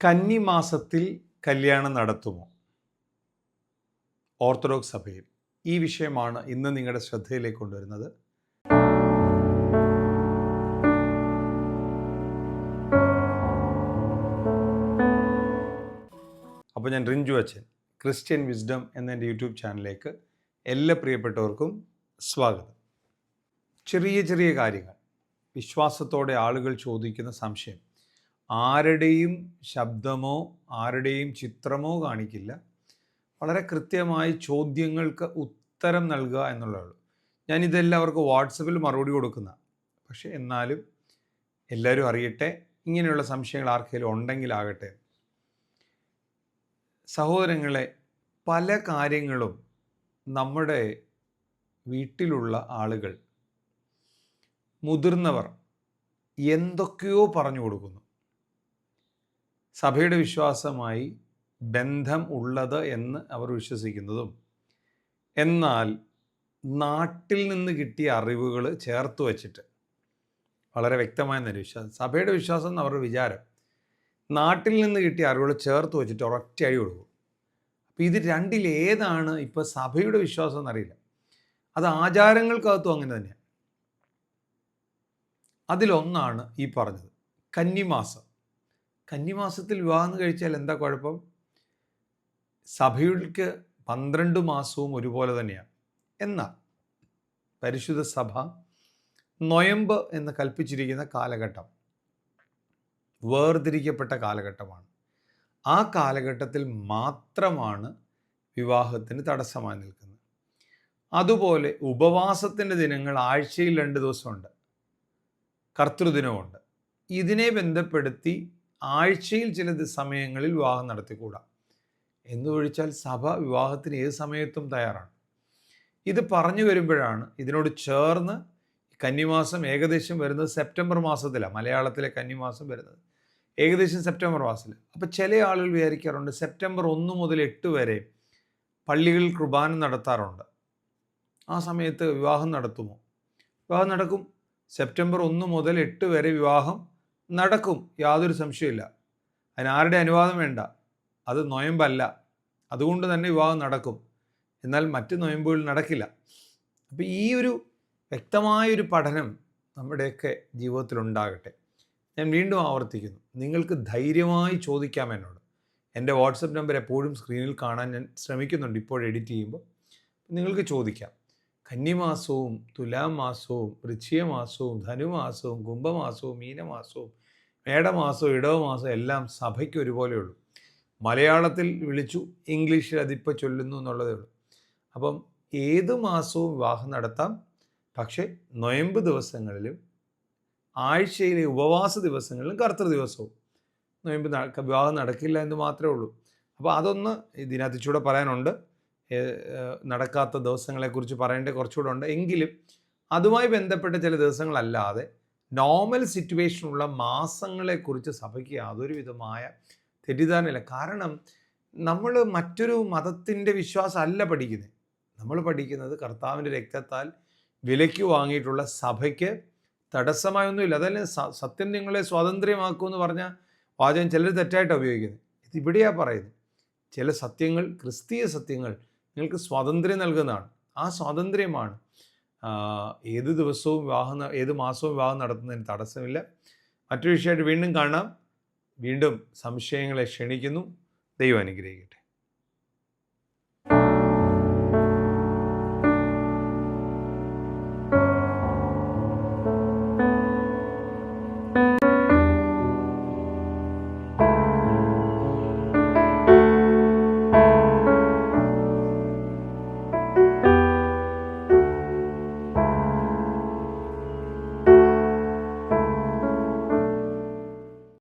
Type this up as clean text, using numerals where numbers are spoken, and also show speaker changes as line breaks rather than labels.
കന്നിമാസത്തിൽ കല്യാണം നടത്തുമോ ഓർത്തഡോക്സ് സഭയിൽ? ഈ വിഷയമാണ് ഇന്ന് നിങ്ങളുടെ ശ്രദ്ധയിലേക്ക് കൊണ്ടുവരുന്നത്. അപ്പോൾ ഞാൻ റിഞ്ചു അച്ഛൻ, ക്രിസ്ത്യൻ വിസ്ഡം എന്ന എൻ്റെ യൂട്യൂബ് ചാനലിലേക്ക് എല്ലാ പ്രിയപ്പെട്ടവർക്കും സ്വാഗതം. ചെറിയ ചെറിയ കാര്യങ്ങൾ, വിശ്വാസത്തോടെ ആളുകൾ ചോദിക്കുന്ന സംശയം, ആരുടെയും ശബ്ദമോ ആരുടെയും ചിത്രമോ കാണിക്കില്ല. വളരെ കൃത്യമായി ചോദ്യങ്ങൾക്ക് ഉത്തരം നൽകുക എന്നുള്ളതാണ്. ഞാനിതെല്ലാവർക്കും വാട്സപ്പിൽ മറുപടി കൊടുക്കുന്ന, പക്ഷേ എന്നാലും എല്ലാവരും അറിയട്ടെ, ഇങ്ങനെയുള്ള സംശയങ്ങൾ ആർക്കെങ്കിലും ഉണ്ടെങ്കിലാകട്ടെ. സഹോദരങ്ങളെ, പല കാര്യങ്ങളും നമ്മുടെ വീട്ടിലുള്ള ആളുകൾ, മുതിർന്നവർ എന്തൊക്കെയോ പറഞ്ഞു കൊടുക്കുന്നു. സഭയുടെ വിശ്വാസമായി ബന്ധം ഉള്ളത് എന്ന് അവർ വിശ്വസിക്കുന്നതും, എന്നാൽ നാട്ടിൽ നിന്ന് കിട്ടിയ അറിവുകൾ ചേർത്ത് വച്ചിട്ട് വളരെ വ്യക്തമായ വിശ്വാസം, സഭയുടെ വിശ്വാസം എന്ന് അവരുടെ വിചാരം, നാട്ടിൽ നിന്ന് കിട്ടിയ അറിവുകൾ ചേർത്ത് വെച്ചിട്ട് ഒരൊറ്റ അടി കൊടുക്കും. അപ്പോൾ ഇത് രണ്ടിലേതാണ് ഇപ്പോൾ സഭയുടെ വിശ്വാസം എന്നറിയില്ല. അത് ആചാരങ്ങൾക്കകത്തും അങ്ങനെ തന്നെയാണ്. അതിലൊന്നാണ് ഈ പറഞ്ഞത് കന്നിമാസം. കന്നിമാസത്തിൽ വിവാഹം കഴിച്ചാൽ എന്താ കുഴപ്പം? സഭയ്ക്ക് 12 മാസവും ഒരുപോലെ തന്നെയാണ്. എന്നാൽ പരിശുദ്ധ സഭ നൊയമ്പ് എന്ന് കൽപ്പിച്ചിരിക്കുന്ന കാലഘട്ടം വേർതിരിക്കപ്പെട്ട കാലഘട്ടമാണ്. ആ കാലഘട്ടത്തിൽ മാത്രമാണ് വിവാഹത്തിന് തടസ്സമായി നിൽക്കുന്നത്. അതുപോലെ ഉപവാസത്തിൻ്റെ ദിനങ്ങൾ ആഴ്ചയിൽ 2 ദിവസമുണ്ട്, കർത്തൃദിനമുണ്ട്. ഇതിനെ ബന്ധപ്പെടുത്തി ആഴ്ചയിൽ ചില സമയങ്ങളിൽ വിവാഹം നടത്തിക്കൂടാ എന്ന് ഒഴിച്ചാൽ സഭ വിവാഹത്തിന് ഏത് സമയത്തും തയ്യാറാണ്. ഇത് പറഞ്ഞു വരുമ്പോഴാണ് ഇതിനോട് ചേർന്ന് കന്നിമാസം ഏകദേശം വരുന്നത് സെപ്റ്റംബർ മാസത്തിലാണ്. മലയാളത്തിലെ കന്നിമാസം വരുന്നത് ഏകദേശം സെപ്റ്റംബർ മാസത്തിൽ. അപ്പോൾ ചില ആളുകൾ വിചാരിക്കാറുണ്ട് സെപ്റ്റംബർ 1 മുതൽ 8 വരെ പള്ളികളിൽ കുർബാന നടത്താറുണ്ട്, ആ സമയത്ത് വിവാഹം നടത്തുമോ? വിവാഹം നടക്കും. സെപ്റ്റംബർ 1 മുതൽ 8 വരെ വിവാഹം നടക്കും, യാതൊരു സംശയമില്ല. അതിനാരുടെ അനുവാദം വേണ്ട, അത് നൊയമ്പല്ല, അതുകൊണ്ട് തന്നെ വിവാഹം നടക്കും. എന്നാൽ മറ്റ് നൊയമ്പുകൾ നടക്കില്ല. അപ്പോൾ ഈ ഒരു വ്യക്തമായൊരു പഠനം നമ്മുടെയൊക്കെ ജീവിതത്തിലുണ്ടാകട്ടെ. ഞാൻ വീണ്ടും ആവർത്തിക്കുന്നു, നിങ്ങൾക്ക് ധൈര്യമായി ചോദിക്കാം എന്നോട്. എൻ്റെ വാട്സപ്പ് നമ്പർ എപ്പോഴും സ്ക്രീനിൽ കാണാൻ ഞാൻ ശ്രമിക്കുന്നുണ്ട് ഇപ്പോൾ എഡിറ്റ് ചെയ്യുമ്പോൾ. നിങ്ങൾക്ക് ചോദിക്കാം. കന്നിമാസവും തുലാം മാസവും വൃശ്ചികമാസവും ധനുമാസവും കുംഭമാസവും മീനമാസവും മേടമാസവും ഇടവമാസവും എല്ലാം സഭയ്ക്ക് ഒരുപോലെയുള്ളൂ. മലയാളത്തിൽ വിളിച്ചു, ഇംഗ്ലീഷിൽ അതിപ്പോൾ ചൊല്ലുന്നു എന്നുള്ളതേ ഉള്ളൂ. അപ്പം ഏത് മാസവും വിവാഹം നടത്താം, പക്ഷേ നൊയമ്പ് ദിവസങ്ങളിലും ആഴ്ചയിലെ ഉപവാസ ദിവസങ്ങളിലും കർത്തൃ ദിവസവും നൊയമ്പ് വിവാഹം നടക്കില്ല എന്ന് മാത്രമേ ഉള്ളൂ. അപ്പോൾ അതൊന്ന് ഇതിനകത്തിച്ചൂടെ പറയാനുണ്ട്. നടക്കാത്ത ദിവസങ്ങളെക്കുറിച്ച് പറയേണ്ട കുറച്ചുകൂടെ ഉണ്ട്. എങ്കിലും അതുമായി ബന്ധപ്പെട്ട ചില ദിവസങ്ങളല്ലാതെ നോർമൽ സിറ്റുവേഷനുള്ള മാസങ്ങളെക്കുറിച്ച് സഭയ്ക്ക് യാതൊരു വിധമായ തെറ്റിദ്ധാരണയില്ല. കാരണം നമ്മൾ മറ്റൊരു മതത്തിൻ്റെ വിശ്വാസം അല്ല പഠിക്കുന്നത്. നമ്മൾ പഠിക്കുന്നത് കർത്താവിൻ്റെ രക്തത്താൽ വിലയ്ക്ക് വാങ്ങിയിട്ടുള്ള സഭയ്ക്ക് തടസ്സമായൊന്നുമില്ല. അതല്ല സത്യം നിങ്ങളെ സ്വാതന്ത്ര്യമാക്കുമെന്ന് പറഞ്ഞ വാചകം ചിലർ തെറ്റായിട്ട് ഉപയോഗിക്കുന്നത്. ഇതിവിടെയാണ് പറയുന്നത്. ചില സത്യങ്ങൾ, ക്രിസ്തീയ സത്യങ്ങൾ നിങ്ങൾക്ക് സ്വാതന്ത്ര്യം നൽകുന്നതാണ്. ആ സ്വാതന്ത്ര്യമാണ് ഏത് മാസവും വിവാഹം നടത്തുന്നതിന് തടസ്സമില്ല. മറ്റൊരു വിഷയമായിട്ട് വീണ്ടും കാണാം. വീണ്ടും സംശയങ്ങളെ ക്ഷണിക്കുന്നു. ദൈവം അനുഗ്രഹിക്കട്ടെ.